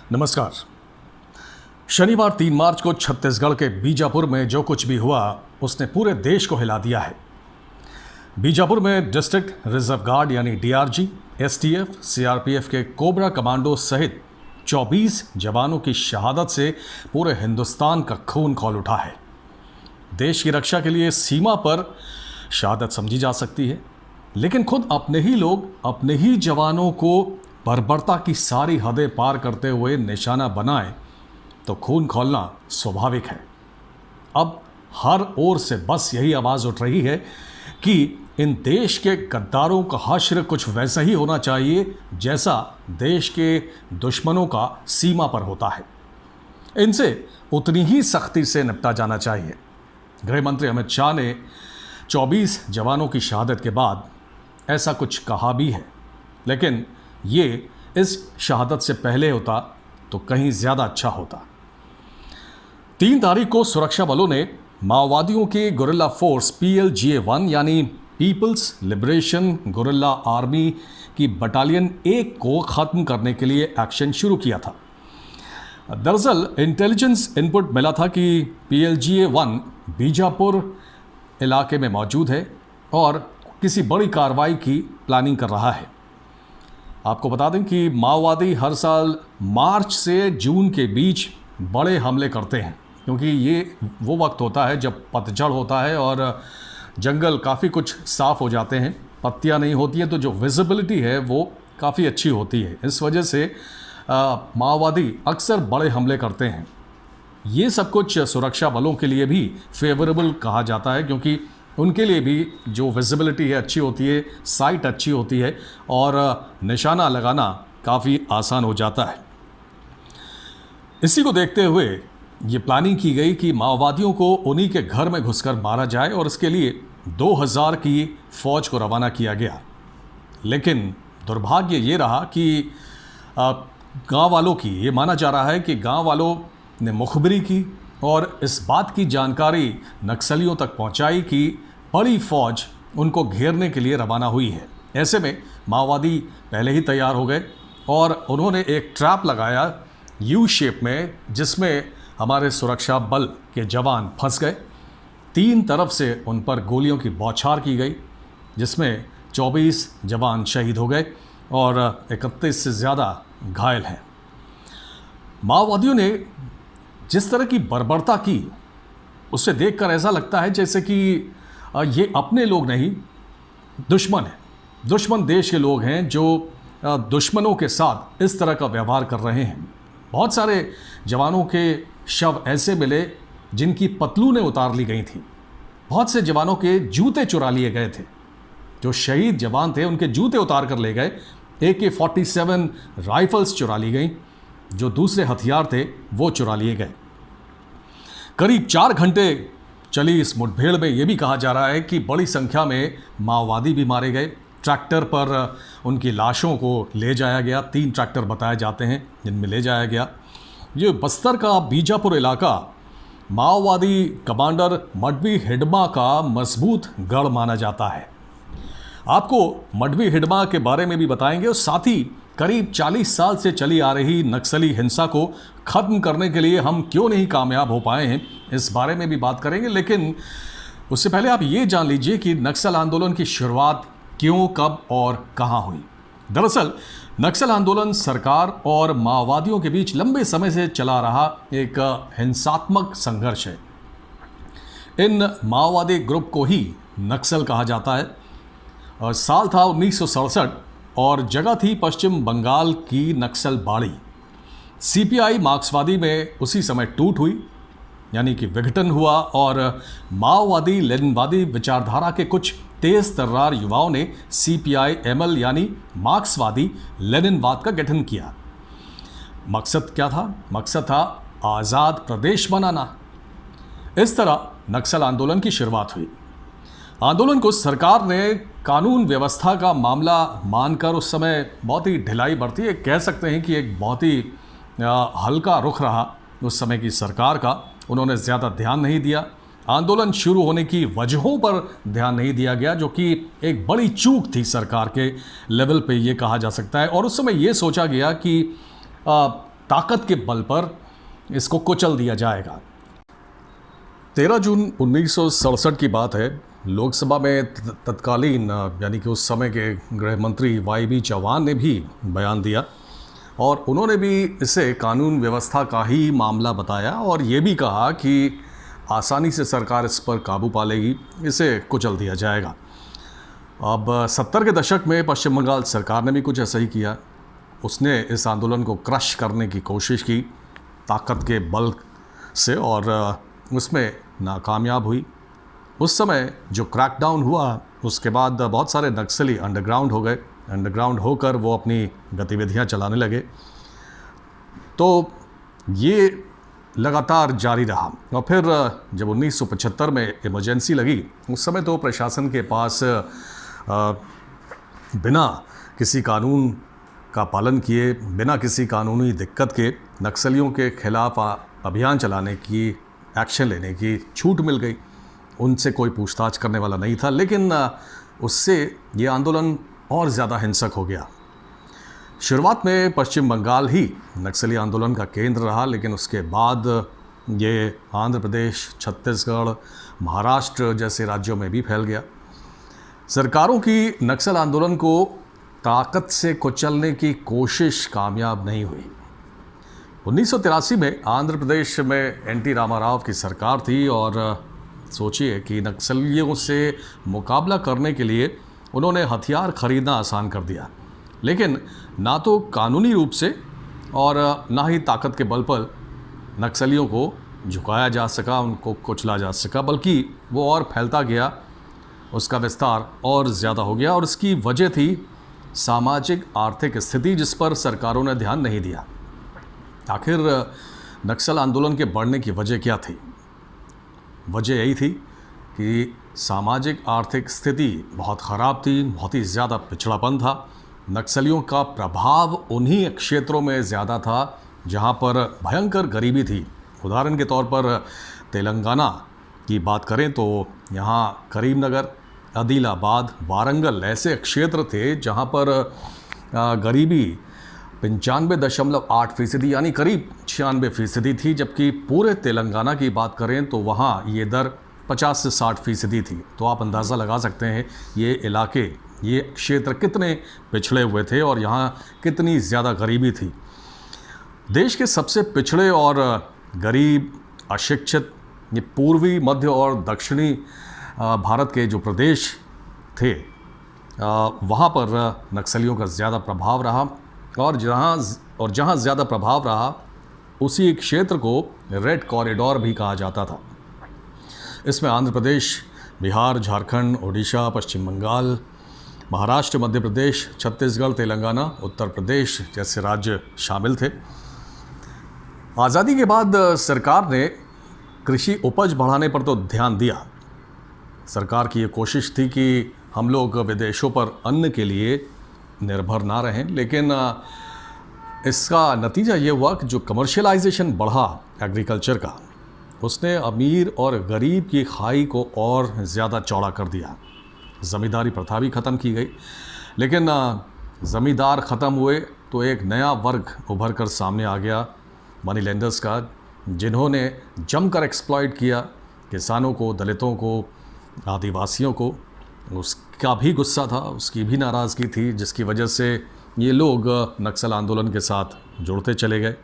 नमस्कार। शनिवार 3 मार्च को छत्तीसगढ़ के बीजापुर में जो कुछ भी हुआ उसने पूरे देश को हिला दिया है। बीजापुर में डिस्ट्रिक्ट रिजर्व गार्ड यानी डीआरजी, एसटीएफ, सीआरपीएफ के कोबरा कमांडो सहित 24 जवानों की शहादत से पूरे हिंदुस्तान का खून खौल उठा है। देश की रक्षा के लिए सीमा पर शहादत समझी जा सकती है, लेकिन खुद अपने ही लोग अपने ही जवानों को बर्बरता की सारी हदें पार करते हुए निशाना बनाए तो खून खौलना स्वाभाविक है। अब हर ओर से बस यही आवाज़ उठ रही है कि इन देश के गद्दारों का हश्र कुछ वैसा ही होना चाहिए जैसा देश के दुश्मनों का सीमा पर होता है। इनसे उतनी ही सख्ती से निपटा जाना चाहिए। गृह मंत्री अमित शाह ने 24 जवानों की शहादत के बाद ऐसा कुछ कहा भी है, लेकिन ये इस शहादत से पहले होता तो कहीं ज़्यादा अच्छा होता। 3 तारीख को सुरक्षा बलों ने माओवादियों के गुरिल्ला फोर्स PLGA-1 यानी पीपल्स लिबरेशन गुरिल्ला आर्मी की बटालियन 1 को ख़त्म करने के लिए एक्शन शुरू किया था। दरअसल इंटेलिजेंस इनपुट मिला था कि PLGA-1 बीजापुर इलाके में मौजूद है और किसी बड़ी कार्रवाई की प्लानिंग कर रहा है। आपको बता दें कि माओवादी हर साल मार्च से जून के बीच बड़े हमले करते हैं, क्योंकि ये वो वक्त होता है जब पतझड़ होता है और जंगल काफ़ी कुछ साफ़ हो जाते हैं, पत्तियां नहीं होती हैं, तो जो विजिबिलिटी है वो काफ़ी अच्छी होती है। इस वजह से माओवादी अक्सर बड़े हमले करते हैं। ये सब कुछ सुरक्षा बलों के लिए भी फेवरेबल कहा जाता है, क्योंकि उनके लिए भी जो विजिबिलिटी है अच्छी होती है, साइट अच्छी होती है और निशाना लगाना काफ़ी आसान हो जाता है। इसी को देखते हुए ये प्लानिंग की गई कि माओवादियों को उन्हीं के घर में घुसकर मारा जाए और इसके लिए 2000 की फ़ौज को रवाना किया गया। लेकिन दुर्भाग्य ये रहा कि गांव वालों की, ये माना जा रहा है कि गांव वालों ने मुखबिरी की और इस बात की जानकारी नक्सलियों तक पहुंचाई कि बड़ी फौज उनको घेरने के लिए रवाना हुई है। ऐसे में माओवादी पहले ही तैयार हो गए और उन्होंने एक ट्रैप लगाया यू शेप में, जिसमें हमारे सुरक्षा बल के जवान फंस गए। 3 तरफ से उन पर गोलियों की बौछार की गई, जिसमें 24 जवान शहीद हो गए और 31 से ज़्यादा घायल हैं। माओवादियों ने जिस तरह की बर्बरता की, उससे देखकर ऐसा लगता है जैसे कि ये अपने लोग नहीं, दुश्मन हैं। दुश्मन देश के लोग हैं जो दुश्मनों के साथ इस तरह का व्यवहार कर रहे हैं। बहुत सारे जवानों के शव ऐसे मिले जिनकी पतलूनें उतार ली गई थी। बहुत से जवानों के जूते चुरा लिए गए थे। जो शहीद जवान थे उनके जूते उतार कर ले गए। AK-47 राइफल्स चुरा ली गई। जो दूसरे हथियार थे वो चुरा लिए गए। करीब 4 घंटे चली इस मुठभेड़ में यह भी कहा जा रहा है कि बड़ी संख्या में माओवादी भी मारे गए। ट्रैक्टर पर उनकी लाशों को ले जाया गया। 3 ट्रैक्टर बताए जाते हैं जिनमें ले जाया गया। ये बस्तर का बीजापुर इलाका माओवादी कमांडर मडवी हिडमा का मजबूत गढ़ माना जाता है। आपको मडवी हिडमा के बारे में भी बताएंगे और साथ ही करीब 40 साल से चली आ रही नक्सली हिंसा को ख़त्म करने के लिए हम क्यों नहीं कामयाब हो पाए हैं, इस बारे में भी बात करेंगे। लेकिन उससे पहले आप ये जान लीजिए कि नक्सल आंदोलन की शुरुआत क्यों, कब और कहाँ हुई। दरअसल नक्सल आंदोलन सरकार और माओवादियों के बीच लंबे समय से चला रहा एक हिंसात्मक संघर्ष है। इन माओवादी ग्रुप को ही नक्सल कहा जाता है। और साल था 1967 और जगह थी पश्चिम बंगाल की नक्सल बाड़ी। CPI मार्क्सवादी में उसी समय टूट हुई, यानी कि विघटन हुआ और माओवादी लेनिनवादी विचारधारा के कुछ तेज तर्रार युवाओं ने CPI ML यानी मार्क्सवादी लेनिनवाद का गठन किया। मकसद क्या था? मकसद था आज़ाद प्रदेश बनाना। इस तरह नक्सल आंदोलन की शुरुआत हुई। आंदोलन को सरकार ने कानून व्यवस्था का मामला मानकर उस समय बहुत ही ढिलाई बरती है। कह सकते हैं कि एक बहुत ही हल्का रुख रहा उस समय की सरकार का। उन्होंने ज़्यादा ध्यान नहीं दिया। आंदोलन शुरू होने की वजहों पर ध्यान नहीं दिया गया, जो कि एक बड़ी चूक थी सरकार के लेवल पे, ये कहा जा सकता है। और उस समय ये सोचा गया कि ताकत के बल पर इसको कुचल दिया जाएगा। 13 जून 1967 की बात है। लोकसभा में तत्कालीन यानी कि उस समय के गृह मंत्री वाई चौहान ने भी बयान दिया और उन्होंने भी इसे कानून व्यवस्था का ही मामला बताया और ये भी कहा कि आसानी से सरकार इस पर काबू पा लेगी, इसे कुचल दिया जाएगा। अब 70 के दशक में पश्चिम बंगाल सरकार ने भी कुछ ऐसा ही किया। उसने इस आंदोलन को क्रश करने की कोशिश की ताकत के बल से और उसमें नाकामयाब हुई। उस समय जो क्रैकडाउन हुआ उसके बाद बहुत सारे नक्सली अंडरग्राउंड हो गए। अंडरग्राउंड होकर वो अपनी गतिविधियां चलाने लगे। तो ये लगातार जारी रहा और फिर जब 1975 में इमरजेंसी लगी, उस समय तो प्रशासन के पास बिना किसी कानून का पालन किए, बिना किसी कानूनी दिक्कत के नक्सलियों के खिलाफ अभियान चलाने की, एक्शन लेने की छूट मिल गई। उनसे कोई पूछताछ करने वाला नहीं था, लेकिन उससे ये आंदोलन और ज़्यादा हिंसक हो गया। शुरुआत में पश्चिम बंगाल ही नक्सली आंदोलन का केंद्र रहा, लेकिन उसके बाद ये आंध्र प्रदेश, छत्तीसगढ़, महाराष्ट्र जैसे राज्यों में भी फैल गया। सरकारों की नक्सल आंदोलन को ताकत से कुचलने की कोशिश कामयाब नहीं हुई। 1983 में आंध्र प्रदेश में एनटी रामाराव की सरकार थी और सोचिए कि नक्सलियों से मुकाबला करने के लिए उन्होंने हथियार खरीदना आसान कर दिया, लेकिन ना तो कानूनी रूप से और ना ही ताकत के बल पर नक्सलियों को झुकाया जा सका, उनको कुचला जा सका, बल्कि वो और फैलता गया, उसका विस्तार और ज़्यादा हो गया। और इसकी वजह थी सामाजिक आर्थिक स्थिति, जिस पर सरकारों ने ध्यान नहीं दिया। आखिर नक्सल आंदोलन के बढ़ने की वजह क्या थी? वजह यही थी कि सामाजिक आर्थिक स्थिति बहुत ख़राब थी, बहुत ही ज़्यादा पिछड़ापन था। नक्सलियों का प्रभाव उन्हीं क्षेत्रों में ज़्यादा था जहां पर भयंकर गरीबी थी। उदाहरण के तौर पर तेलंगाना की बात करें तो यहाँ करीमनगर, आदिलाबाद, वारंगल ऐसे क्षेत्र थे जहां पर गरीबी 95.8% यानी करीब 96% थी, जबकि पूरे तेलंगाना की बात करें तो वहाँ ये दर 50 से 60% थी। तो आप अंदाज़ा लगा सकते हैं ये इलाके, ये क्षेत्र कितने पिछड़े हुए थे और यहाँ कितनी ज़्यादा गरीबी थी। देश के सबसे पिछड़े और गरीब, अशिक्षित ये पूर्वी, मध्य और दक्षिणी भारत के जो प्रदेश थे वहाँ पर नक्सलियों का ज़्यादा प्रभाव रहा और जहाँ ज़्यादा प्रभाव रहा उसी क्षेत्र को रेड कॉरिडोर भी कहा जाता था। इसमें आंध्र प्रदेश, बिहार, झारखंड, ओडिशा, पश्चिम बंगाल, महाराष्ट्र, मध्य प्रदेश, छत्तीसगढ़, तेलंगाना, उत्तर प्रदेश जैसे राज्य शामिल थे। आज़ादी के बाद सरकार ने कृषि उपज बढ़ाने पर तो ध्यान दिया। सरकार की ये कोशिश थी कि हम लोग विदेशों पर अन्न के लिए निर्भर ना रहें, लेकिन इसका नतीजा ये हुआ कि जो कमर्शियलाइजेशन बढ़ा एग्रीकल्चर का, उसने अमीर और गरीब की खाई को और ज़्यादा चौड़ा कर दिया। ज़मींदारी प्रथा भी ख़त्म की गई, लेकिन ज़मींदार ख़त्म हुए तो एक नया वर्ग उभर कर सामने आ गया, मनी लेंडर्स का, जिन्होंने जमकर एक्सप्लॉइट किया किसानों को, दलितों को, आदिवासियों को। उसका भी गुस्सा था, उसकी भी नाराज़गी थी, जिसकी वजह से ये लोग नक्सल आंदोलन के साथ जुड़ते चले गए।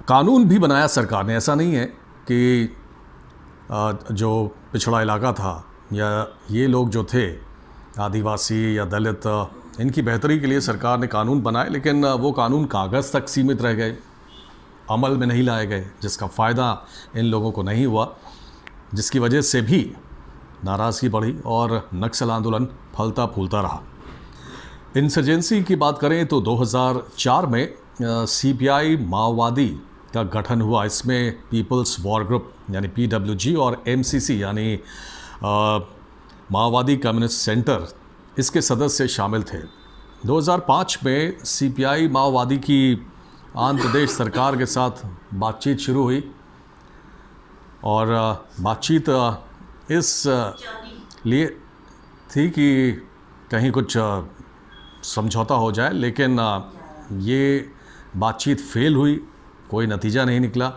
कानून भी बनाया सरकार ने। ऐसा नहीं है कि जो पिछड़ा इलाका था या ये लोग जो थे आदिवासी या दलित, इनकी बेहतरी के लिए सरकार ने कानून बनाए, लेकिन वो कानून कागज़ तक सीमित रह गए, अमल में नहीं लाए गए, जिसका फ़ायदा इन लोगों को नहीं हुआ, जिसकी वजह से भी नाराज़गी बढ़ी और नक्सल आंदोलन फलता फूलता रहा। इंसर्जेंसी की बात करें तो 2004 में सीपीआई माओवादी का गठन हुआ। इसमें पीपल्स वॉर ग्रुप यानी PWG और MCC यानी माओवादी कम्युनिस्ट सेंटर, इसके सदस्य शामिल थे। 2005 में सीपीआई माओवादी की आंध्र प्रदेश सरकार के साथ बातचीत शुरू हुई और बातचीत इस लिए थी कि कहीं कुछ समझौता हो जाए, लेकिन ये बातचीत फेल हुई, कोई नतीजा नहीं निकला।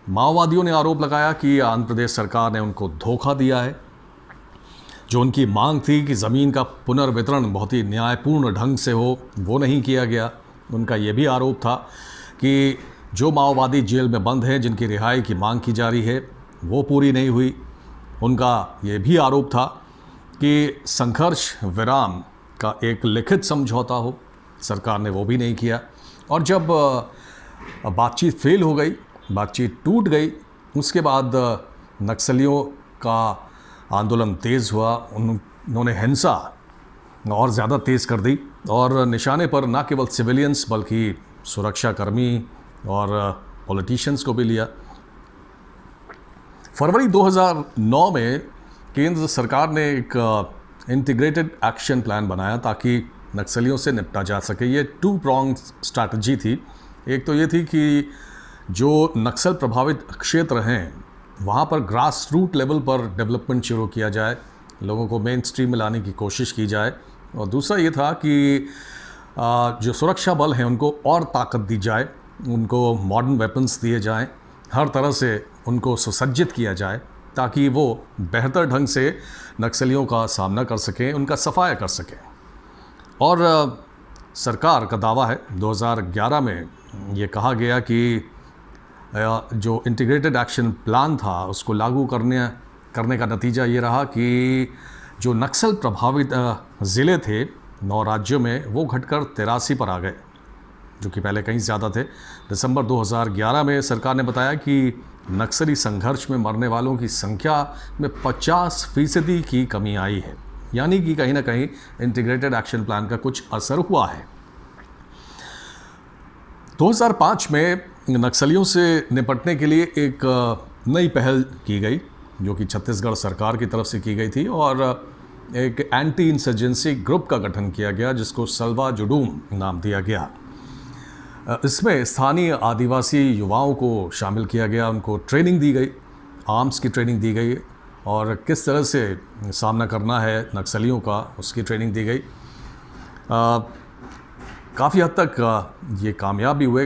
माओवादियों ने आरोप लगाया कि आंध्र प्रदेश सरकार ने उनको धोखा दिया है। जो उनकी मांग थी कि ज़मीन का पुनर्वितरण बहुत ही न्यायपूर्ण ढंग से हो, वो नहीं किया गया। उनका ये भी आरोप था कि जो माओवादी जेल में बंद हैं, जिनकी रिहाई की मांग की जा रही है, वो पूरी नहीं हुई। उनका ये भी आरोप था कि संघर्ष विराम का एक लिखित समझौता हो, सरकार ने वो भी नहीं किया। और जब बातचीत फेल हो गई, बातचीत टूट गई, उसके बाद नक्सलियों का आंदोलन तेज़ हुआ। उन्होंने हिंसा और ज़्यादा तेज़ कर दी और निशाने पर न केवल सिविलियंस बल्कि सुरक्षाकर्मी और पॉलिटिशियंस को भी लिया। फरवरी 2009 में केंद्र सरकार ने एक इंटीग्रेटेड एक्शन प्लान बनाया ताकि नक्सलियों से निपटा जा सके। ये 2 pronged स्ट्रैटेजी थी। एक तो ये थी कि जो नक्सल प्रभावित क्षेत्र हैं वहाँ पर ग्रास रूट लेवल पर डेवलपमेंट शुरू किया जाए, लोगों को मेन स्ट्रीम में लाने की कोशिश की जाए। और दूसरा ये था कि जो सुरक्षा बल हैं उनको और ताकत दी जाए, उनको मॉडर्न वेपन्स दिए जाएं, हर तरह से उनको सुसज्जित किया जाए ताकि वो बेहतर ढंग से नक्सलियों का सामना कर सकें, उनका सफाया कर सकें। और सरकार का दावा है 2011 में ये कहा गया कि जो इंटीग्रेटेड एक्शन प्लान था उसको लागू करने का नतीजा ये रहा कि जो नक्सल प्रभावित ज़िले थे 9 राज्यों में, वो घटकर 83 पर आ गए, जो कि पहले कहीं ज़्यादा थे। दिसंबर 2011 में सरकार ने बताया कि नक्सली संघर्ष में मरने वालों की संख्या में 50% की कमी आई है, यानी कि कहीं ना कहीं इंटीग्रेटेड एक्शन प्लान का कुछ असर हुआ है। 2005 में नक्सलियों से निपटने के लिए एक नई पहल की गई, जो कि छत्तीसगढ़ सरकार की तरफ से की गई थी, और एक एंटी इंसर्जेंसी ग्रुप का गठन किया गया जिसको सल्वा जुडूम नाम दिया गया। इसमें स्थानीय आदिवासी युवाओं को शामिल किया गया, उनको ट्रेनिंग दी गई, आर्म्स की ट्रेनिंग दी गई और किस तरह से सामना करना है नक्सलियों का, उसकी ट्रेनिंग दी गई। काफ़ी हद तक ये कामयाब भी हुए,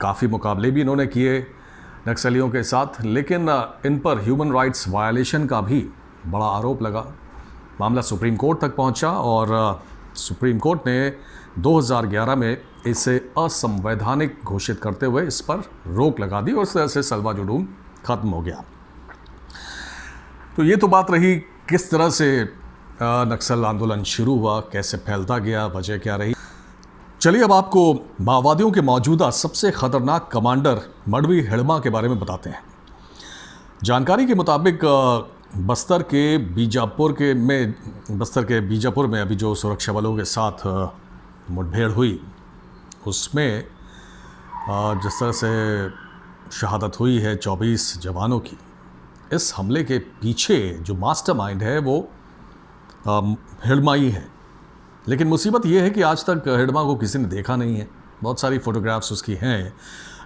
काफ़ी मुकाबले भी इन्होंने किए नक्सलियों के साथ, लेकिन इन पर ह्यूमन राइट्स वायलेशन का भी बड़ा आरोप लगा। मामला सुप्रीम कोर्ट तक पहुंचा और सुप्रीम कोर्ट ने 2011 में इसे असंवैधानिक घोषित करते हुए इस पर रोक लगा दी और इस तरह से सल्वा जुडूम खत्म हो गया। तो ये तो बात रही किस तरह से नक्सल आंदोलन शुरू हुआ, कैसे फैलता गया, वजह क्या रही। चलिए अब आपको माओवादियों के मौजूदा सबसे खतरनाक कमांडर मडवी हिड़मा के बारे में बताते हैं। जानकारी के मुताबिक बस्तर के बीजापुर में अभी जो सुरक्षा बलों के साथ मुठभेड़ हुई, उसमें जिस तरह से शहादत हुई है 24 जवानों की, इस हमले के पीछे जो मास्टरमाइंड है वो हिड़मा ही है। लेकिन मुसीबत ये है कि आज तक हिड़मा को किसी ने देखा नहीं है। बहुत सारी फ़ोटोग्राफ्स उसकी हैं,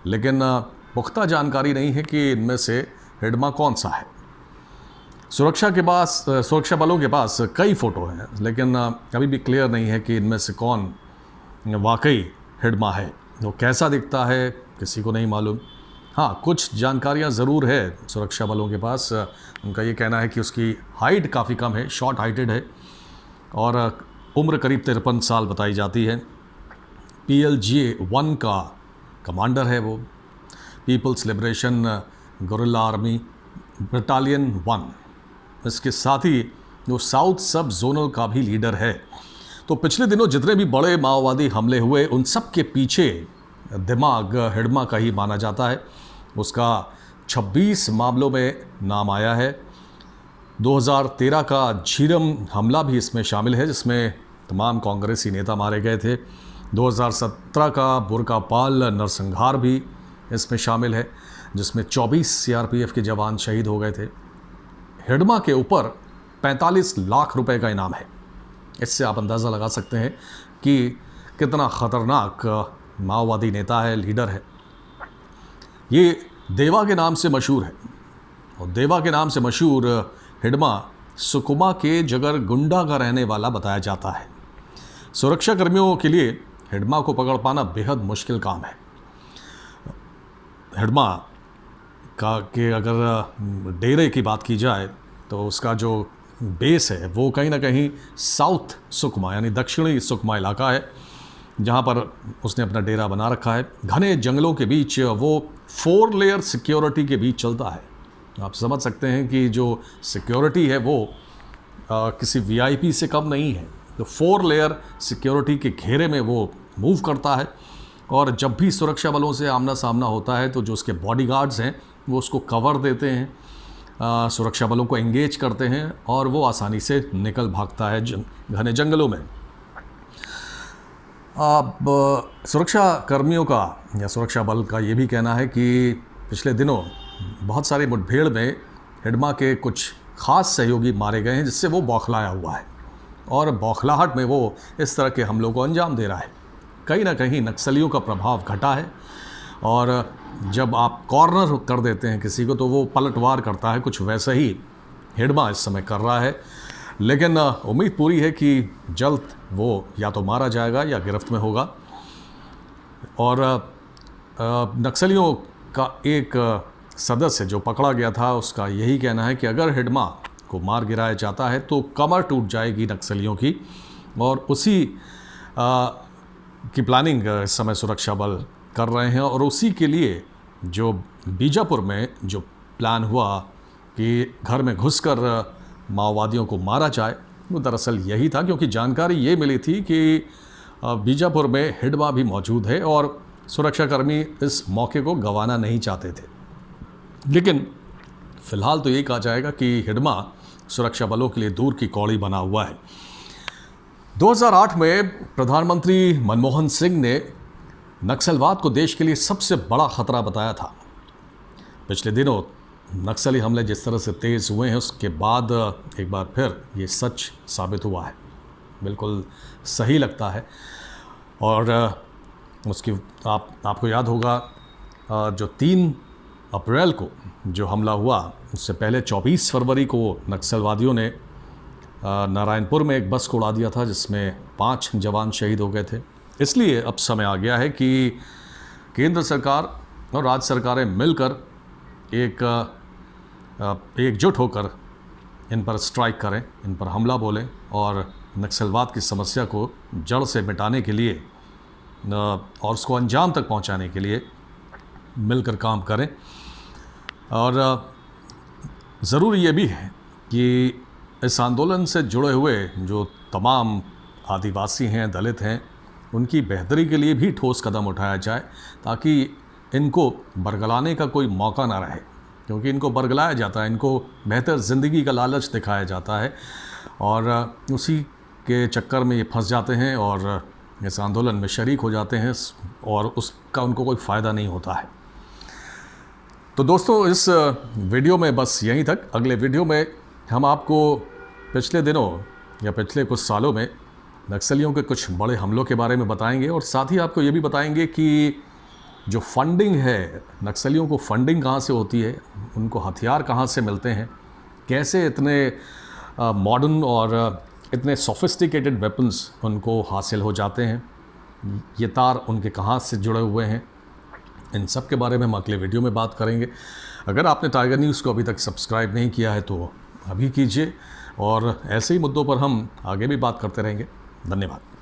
लेकिन पुख्ता जानकारी नहीं है कि इनमें से हिड़मा कौन सा है। सुरक्षा बलों के पास कई फ़ोटो हैं, लेकिन अभी भी क्लियर नहीं है कि इनमें से कौन वाकई हिड़मा है। वो कैसा दिखता है किसी को नहीं मालूम। हाँ, कुछ जानकारियाँ ज़रूर है सुरक्षा बलों के पास। उनका ये कहना है कि उसकी हाइट काफ़ी कम है, शॉर्ट हाइटेड है और उम्र करीब 53 साल बताई जाती है। PLGA-1 का कमांडर है वो, People's Liberation Guerrilla Army battalion 1। इसके साथ ही वो साउथ सब जोनल का भी लीडर है। तो पिछले दिनों जितने भी बड़े माओवादी हमले हुए, उन सब के पीछे दिमाग हिड़मा का ही माना जाता है। उसका 26 मामलों में नाम आया है। 2013 का झीरम हमला भी इसमें शामिल है, जिसमें तमाम कांग्रेसी नेता मारे गए थे। 2017 का बुरकापाल नरसंहार भी इसमें शामिल है, जिसमें 24 CRPF के जवान शहीद हो गए थे। हिड़मा के ऊपर 45 लाख रुपए का इनाम है। इससे आप अंदाज़ा लगा सकते हैं कि कितना ख़तरनाक माओवादी नेता है, लीडर है। ये देवा के नाम से मशहूर है और देवा के नाम से मशहूर हिड़मा सुकमा के जगर गुंडा का रहने वाला बताया जाता है। सुरक्षा कर्मियों के लिए हिड़मा को पकड़ पाना बेहद मुश्किल काम है। हिडमा का के अगर डेरे की बात की जाए तो उसका जो बेस है वो कहीं ना कहीं साउथ सुकमा यानी दक्षिणी सुकमा इलाका है, जहाँ पर उसने अपना डेरा बना रखा है। घने जंगलों के बीच वो 4 लेयर सिक्योरिटी के बीच चलता है। आप समझ सकते हैं कि जो सिक्योरिटी है वो किसी वीआईपी से कम नहीं है। तो 4 लेयर सिक्योरिटी के घेरे में वो मूव करता है, और जब भी सुरक्षा बलों से आमना सामना होता है तो जो उसके बॉडीगार्ड्स हैं वो उसको कवर देते हैं, सुरक्षा बलों को एंगेज करते हैं, और वो आसानी से निकल भागता है घने जंगलों में। अब सुरक्षा कर्मियों का या सुरक्षा बल का ये भी कहना है कि पिछले दिनों बहुत सारी मुठभेड़ में हिडमा के कुछ खास सहयोगी मारे गए हैं, जिससे वो बौखलाया हुआ है और बौखलाहट में वो इस तरह के हमलों को अंजाम दे रहा है। कहीं ना कहीं नक्सलियों का प्रभाव घटा है, और जब आप कॉर्नर कर देते हैं किसी को तो वो पलटवार करता है। कुछ वैसा ही हिडमा इस समय कर रहा है, लेकिन उम्मीद पूरी है कि जल्द वो या तो मारा जाएगा या गिरफ्त में होगा। और नक्सलियों का एक सदस्य जो पकड़ा गया था उसका यही कहना है कि अगर हिडमा को मार गिराया जाता है तो कमर टूट जाएगी नक्सलियों की, और उसी की प्लानिंग इस समय सुरक्षा बल कर रहे हैं। और उसी के लिए जो बीजापुर में जो प्लान हुआ कि घर में घुसकर माओवादियों को मारा जाए, वो दरअसल यही था, क्योंकि जानकारी ये मिली थी कि बीजापुर में हिडमा भी मौजूद है और सुरक्षाकर्मी इस मौके को गंवाना नहीं चाहते थे। लेकिन फ़िलहाल तो यही कहा जाएगा कि हिडमा सुरक्षा बलों के लिए दूर की कौड़ी बना हुआ है। 2008 में प्रधानमंत्री मनमोहन सिंह ने नक्सलवाद को देश के लिए सबसे बड़ा खतरा बताया था। पिछले दिनों नक्सली हमले जिस तरह से तेज़ हुए हैं उसके बाद एक बार फिर ये सच साबित हुआ है। बिल्कुल सही लगता है। और उसकी आपको याद होगा जो 3 अप्रैल को जो हमला हुआ, उससे पहले 24 फरवरी को नक्सलवादियों ने नारायणपुर में एक बस को उड़ा दिया था, जिसमें 5 जवान शहीद हो गए थे। इसलिए अब समय आ गया है कि केंद्र सरकार और राज्य सरकारें मिलकर एकजुट होकर इन पर स्ट्राइक करें, इन पर हमला बोलें, और नक्सलवाद की समस्या को जड़ से मिटाने के लिए और उसको अंजाम तक पहुंचाने के लिए मिलकर काम करें। और ज़रूरी ये भी है कि इस आंदोलन से जुड़े हुए जो तमाम आदिवासी हैं, दलित हैं, उनकी बेहतरी के लिए भी ठोस कदम उठाया जाए, ताकि इनको बरगलाने का कोई मौका ना रहे, क्योंकि इनको बरगलाया जाता है, इनको बेहतर ज़िंदगी का लालच दिखाया जाता है, और उसी के चक्कर में ये फंस जाते हैं और इस आंदोलन में शरीक हो जाते हैं, और उसका उनको कोई फ़ायदा नहीं होता है। तो दोस्तों, इस वीडियो में बस यहीं तक। अगले वीडियो में हम आपको पिछले दिनों या पिछले कुछ सालों में नक्सलियों के कुछ बड़े हमलों के बारे में बताएंगे, और साथ ही आपको ये भी बताएंगे कि जो फंडिंग है, नक्सलियों को फंडिंग कहाँ से होती है, उनको हथियार कहाँ से मिलते हैं, कैसे इतने मॉडर्न और इतने सोफिस्टिकेटेड वेपन्स उनको हासिल हो जाते हैं, ये तार उनके कहाँ से जुड़े हुए हैं, इन सब के बारे में हम अगले वीडियो में बात करेंगे। अगर आपने टाइगर न्यूज़ को अभी तक सब्सक्राइब नहीं किया है तो अभी कीजिए, और ऐसे ही मुद्दों पर हम आगे भी बात करते रहेंगे। धन्यवाद।